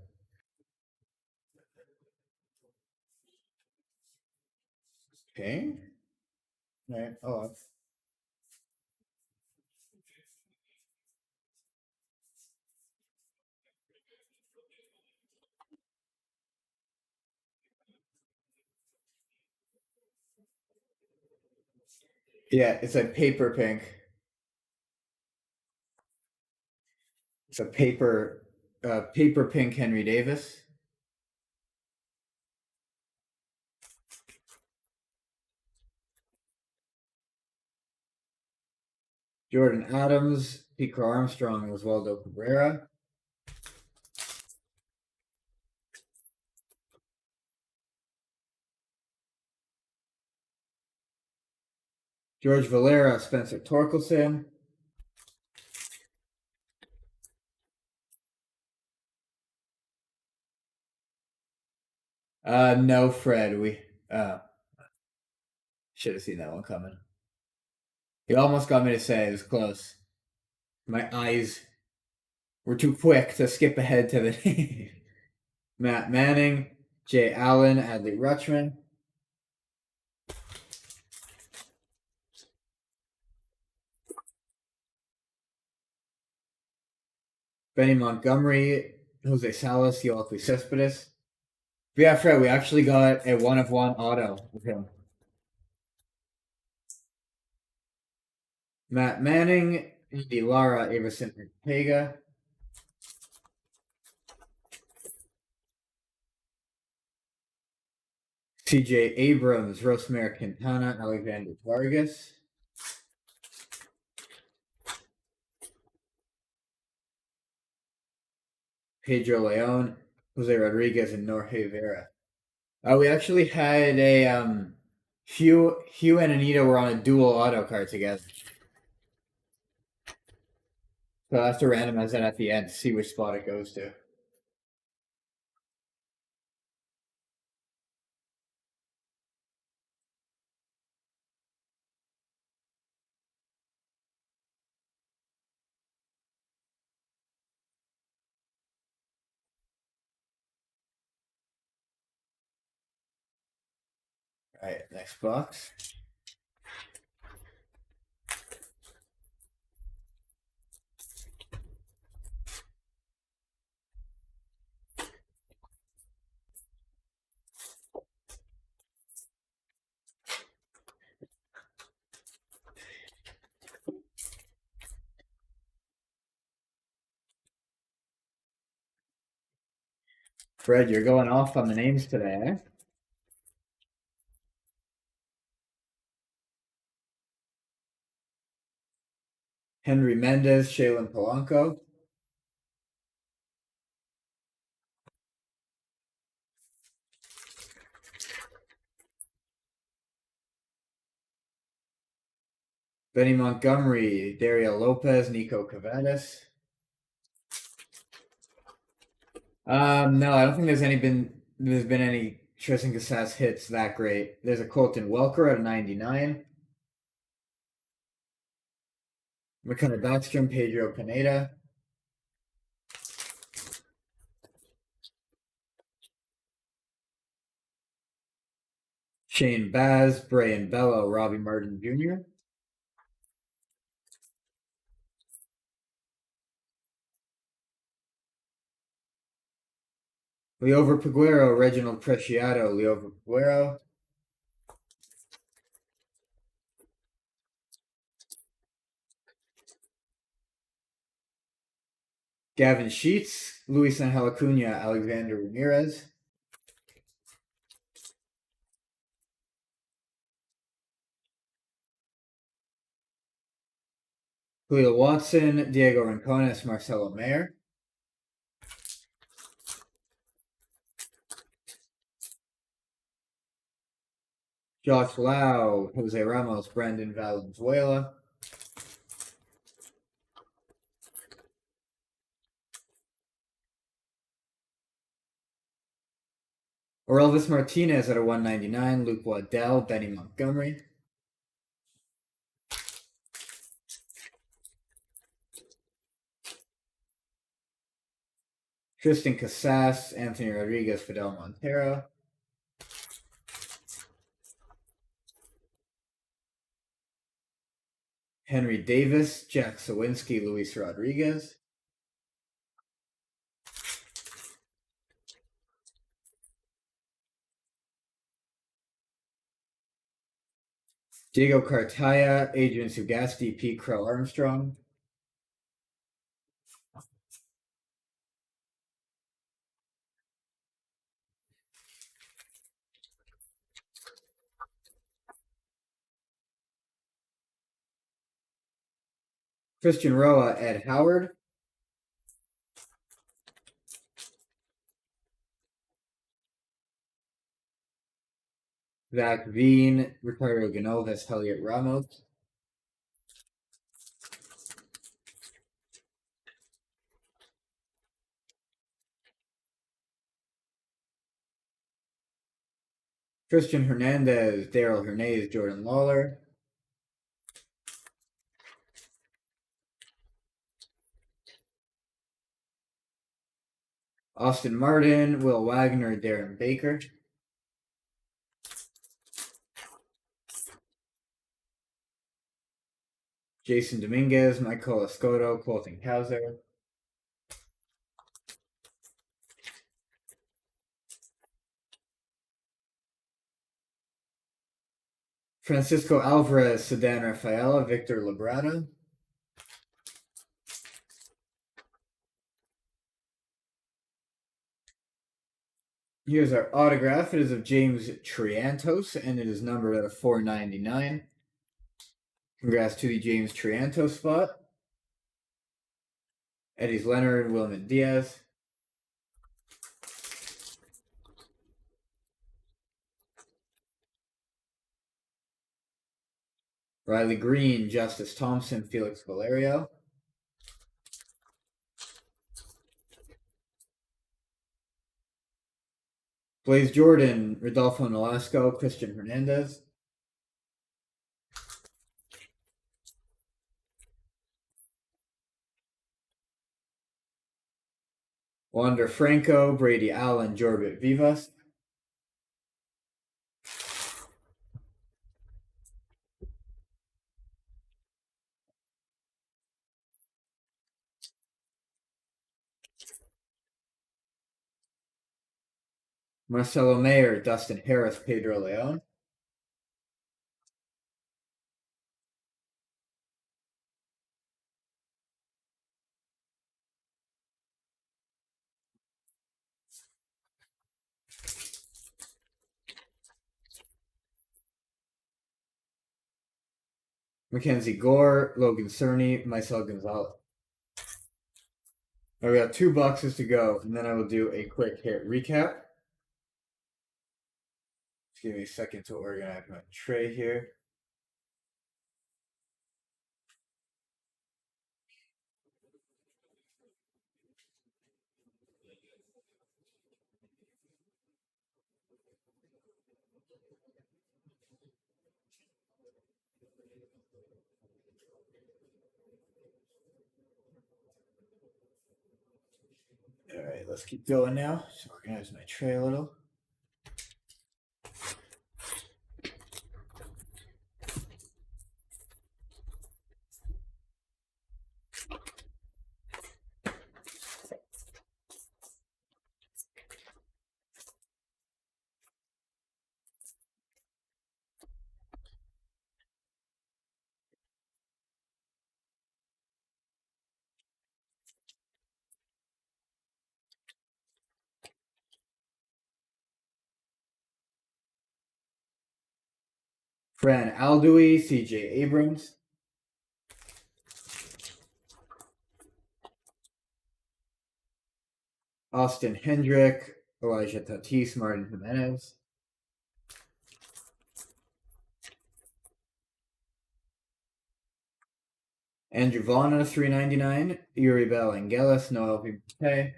okay. Right. Oh, yeah, it's a paper pink. It's a paper pink Henry Davis. Jordan Adams, Pico Armstrong, Oswaldo Cabrera. George Valera, Spencer Torkelson. No, Fred. We should have seen that one coming. He almost got me to say it was close. My eyes were too quick to skip ahead to the Matt Manning, Jay Allen, Adley Rutschman. Benny Montgomery, Jose Salas, Yoelqui Cespedes. But yeah, Fred, we actually got a 1 of 1 auto with him. Matt Manning, Andy Lara, Everson Ortega. CJ Abrams, Rosemary Quintana, Alexander Vargas. Pedro Leon, Jose Rodriguez, and Jorge Vera. We actually had a Hugh and Anita were on a dual auto card together. So I'll have to randomize that at the end to see which spot it goes to. Alright, next box. Fred, you're going off on the names today, eh? Henry Mendez, Shaylin Polanco. Benny Montgomery, Dario Lopez, Nico Cavadas. No, I don't think there's been any Tristan Casas hits that great. There's a Colton Welker at a 99. McKenna Backstrom, Pedro Pineda. Shane Baz, Brian Bello, Robbie Martin Jr. Leover Peguero, Reginald Preciado, Leover Peguero. Gavin Sheets, Luis Angel Acuna, Alexander Ramirez. Julio Watson, Diego Rincones, Marcelo Mayer. Josh Lau, Jose Ramos, Brandon Valenzuela. Orelvis Martinez at a 199, Luke Waddell, Benny Montgomery. Tristan Casas, Anthony Rodriguez, Fidel Montero. Henry Davis, Jack Sawinski, Luis Rodriguez. Diego Cartaya, Adrian Sugasti, Pete Crow Armstrong. Christian Roa, Ed Howard. Zach Veen, Ricardo Ganovis, Heliot Ramos. Christian Hernandez, Daryl Hernandez, Jordan Lawler. Austin Martin, Will Wagner, Darren Baker. Jason Dominguez, Michael Escoto, Colton Cowser. Francisco Alvarez, Sedan Rafaela, Victor Labrada. Here's our autograph. It is of James Triantos, and it is numbered at a 499. Congrats to the James Triantos spot. Eddie's Leonard, Wilman Diaz. Riley Green, Justice Thompson, Felix Valerio. Blaze Jordan, Rodolfo Nolasco, Christian Hernandez. Wander Franco, Brady Allen, Jorbit Vivas. Marcelo Mayer, Dustin Harris, Pedro Leon. Mackenzie Gore, Logan Cerny, Marcel Gonzalez. All right, we got 2 boxes to go, and then I will do a quick hit recap. Just give me a second to organize my tray here. All right, let's keep going now. Just organize my tray a little. Fran Aldoui, CJ Abrams. Austin Hendrick, Elijah Tatis, Martin Jimenez. Andrew Vaughn, 399. Yuri Bell Angelis, Noel Pimpe.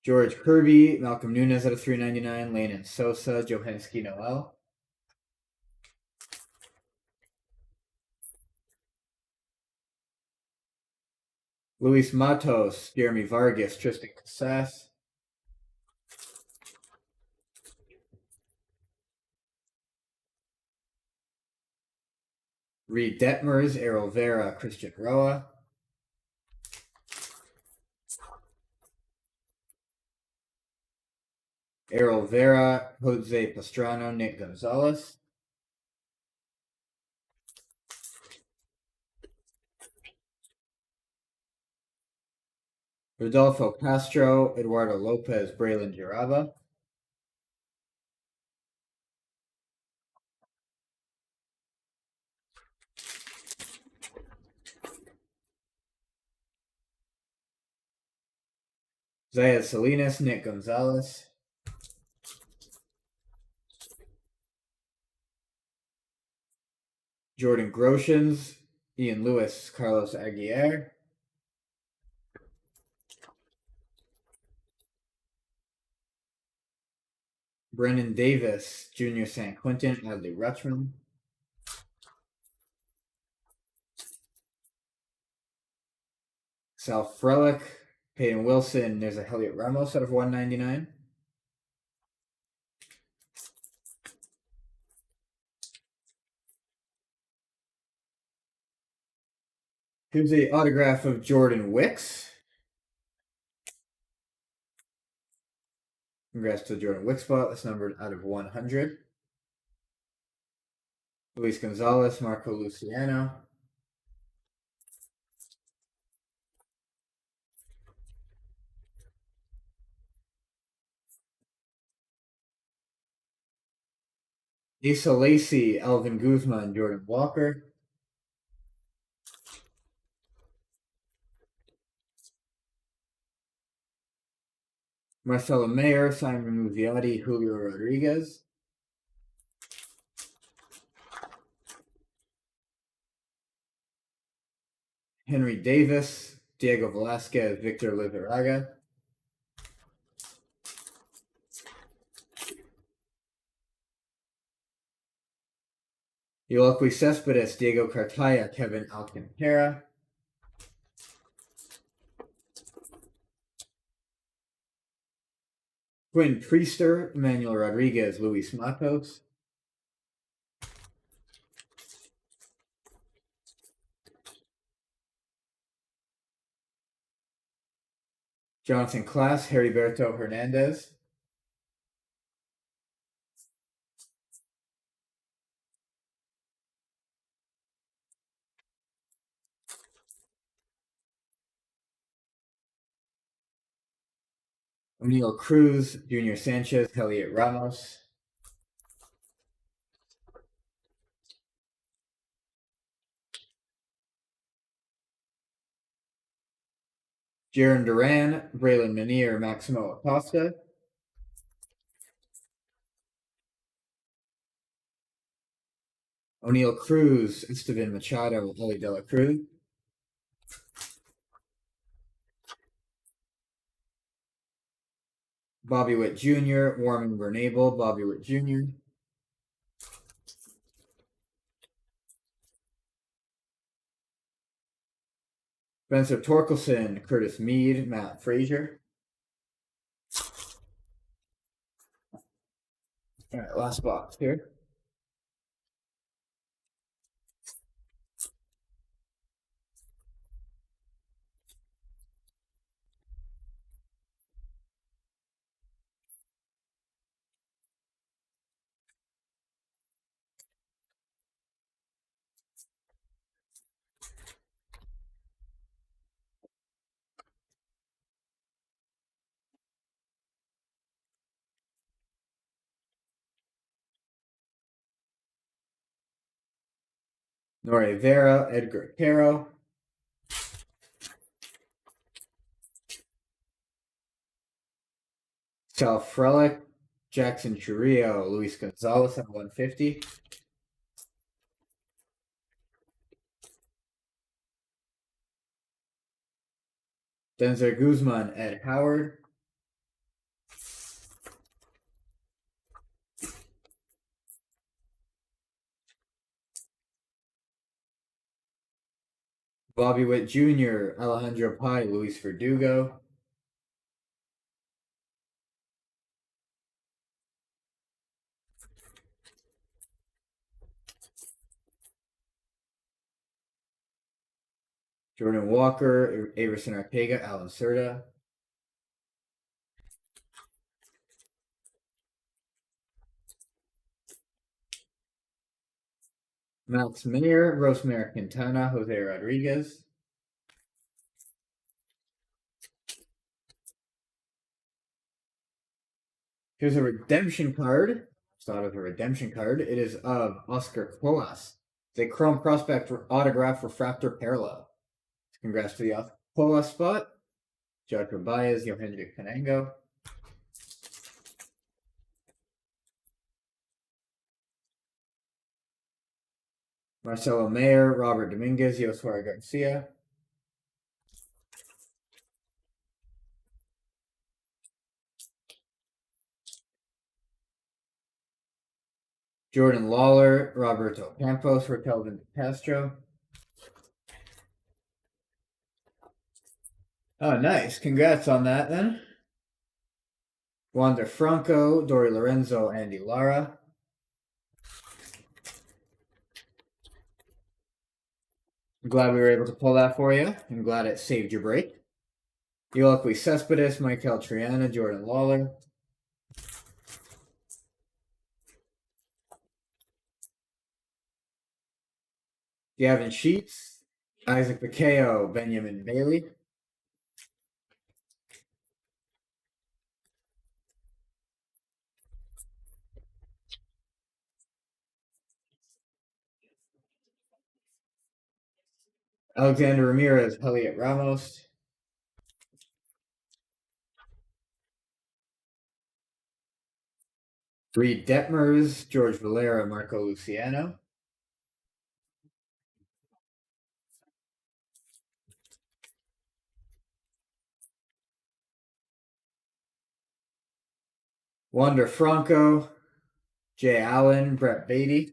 George Kirby, Malcolm Nunez at a 399. Lane and Sosa, Johanneski Noel. Luis Matos, Jeremy Vargas, Tristan Casas. Reed Detmers, Errol Vera, Christian Roa. Errol Vera, Jose Pastrano, Nick Gonzalez. Rodolfo Castro, Eduardo Lopez, Braylon Jaraba. Zayed Salinas, Nick Gonzalez. Jordan Groshans, Ian Lewis, Carlos Aguirre. Brennan Davis, Junior San Quentin, Adley Rutschman. Sal Frelick, Peyton Wilson. There's a Heliot Ramos out of 199. Here's a autograph of Jordan Wicks. Congrats to Jordan Wickspot. That's numbered out of 100. Luis Gonzalez, Marco Luciano. Asa Lacey, Alvin Guzman, Jordan Walker. Marcelo Mayer, Simon Muzziotti, Julio Rodriguez. Henry Davis, Diego Velasquez, Victor Lizarraga. Yoelqui Cespedes, Diego Cartaya, Kevin Alcantara. Quinn Priester, Emmanuel Rodriguez, Luis Matos. Jonathan Class, Heriberto Hernandez. O'Neill Cruz, Junior Sanchez, Elliot Ramos. Jaron Duran, Braylon Manier, Maximo Acosta. O'Neill Cruz, Esteban Machado, Ellie De La Cruz. Bobby Witt Jr., Warren Bernabel, Bobby Witt Jr. Spencer Torkelson, Curtis Mead, Matt Frazier. All right, last box here. Nori Vera, Edgar Caro. Sal Frelick, Jackson Churillo, Luis Gonzalez at 150. Denzer Guzman, Ed Howard. Bobby Witt Jr., Alejandro Pai, Luis Verdugo. Jordan Walker, Averson Arteaga, Alan Cerda. Max Meyer, Rosemary Quintana, Jose Rodriguez. Here's a redemption card. Start with a redemption card. It is of Oscar Colas. It's a Chrome Prospect autograph refractor parallel. Congrats to the Oscar Colas spot. Jadro Baez, Yohendrick Canango. Marcelo Mayer, Robert Dominguez, Yoswar Garcia. Jordan Lawler, Roberto Campos for Kelvin Castro. Oh, nice. Congrats on that then. Wander Franco, Dory Lorenzo, Andy Lara. I'm glad we were able to pull that for you. I'm glad it saved your break. Yoelqui Cespedes, Michael Triana, Jordan Lawler. Gavin Sheets, Isaac Bakeo, Benjamin Bailey. Alexander Ramirez, Elliot Ramos. Reed Detmers, George Valera, Marco Luciano. Wander Franco, Jay Allen, Brett Beatty.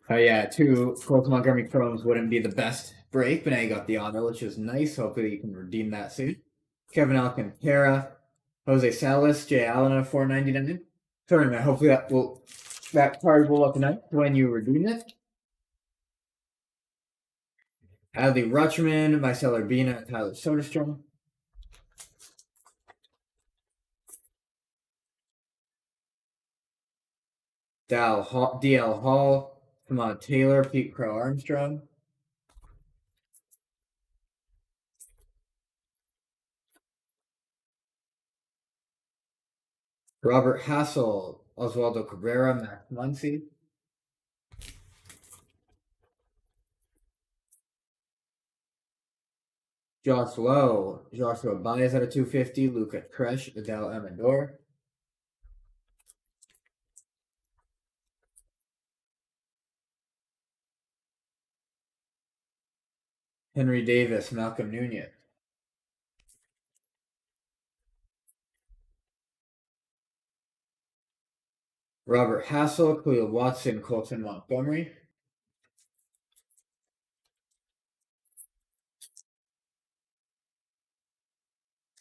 Oh yeah, two Colts Montgomery Chromes wouldn't be the best break, but now you got the honor, which is nice. Hopefully you can redeem that soon. Kevin Alcantara, Jose Salas, Jay Allen at 4.99. Sorry, man. Hopefully that card will look nice when you redeem it. Adley Rutschman, Marcel Urbina, Tyler Soderstrom. DL Hall, Kamon Taylor, Pete Crow Armstrong. Robert Hassel, Oswaldo Cabrera, Max Muncy. Josh Lowe, Joshua Baez at a 250, Luca Tresh, Adele Amador. Henry Davis, Malcolm Nunez. Robert Hassel, Khalil Watson, Colton Montgomery.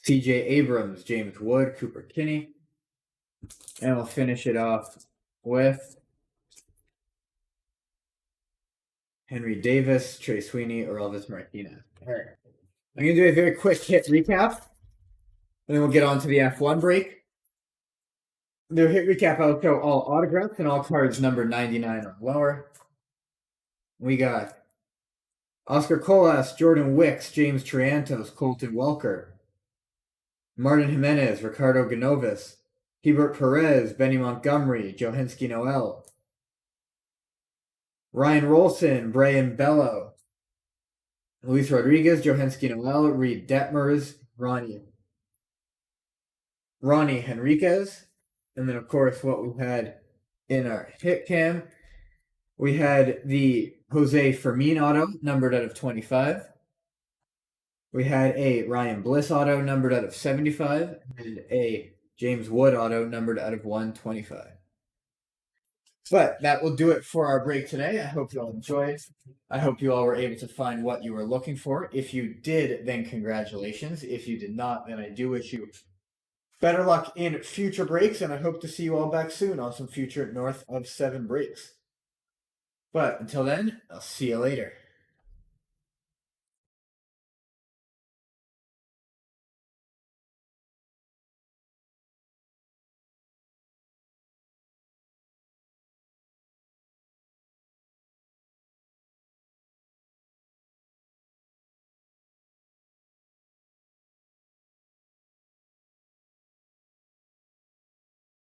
CJ Abrams, James Wood, Cooper Kinney. And we'll finish it off with Henry Davis, Trey Sweeney, or Elvis Martinez. All right. I'm going to do a very quick hit recap. And then we'll get on to the F1 break. The hit recap, I'll show all autographs and all cards numbered 99 or lower. We got Oscar Colas, Jordan Wicks, James Triantos, Colton Welker, Martin Jimenez, Ricardo Ganovis, Hebert Perez, Benny Montgomery, Johanski Noel, Ryan Rolson, Brian Bello, Luis Rodriguez, Johanski Noel, Reed Detmers, Ronnie Henriquez, and then of course what we had in our hit cam, we had the Jose Fermin auto numbered out of 25. We had a Ryan Bliss auto numbered out of 75 and a James Wood auto numbered out of 125. But that will do it for our break today. I hope you all enjoyed. I hope you all were able to find what you were looking for. If you did, then congratulations. If you did not, then I do wish you better luck in future breaks, and I hope to see you all back soon on some future North of 7 breaks. But until then, I'll see you later.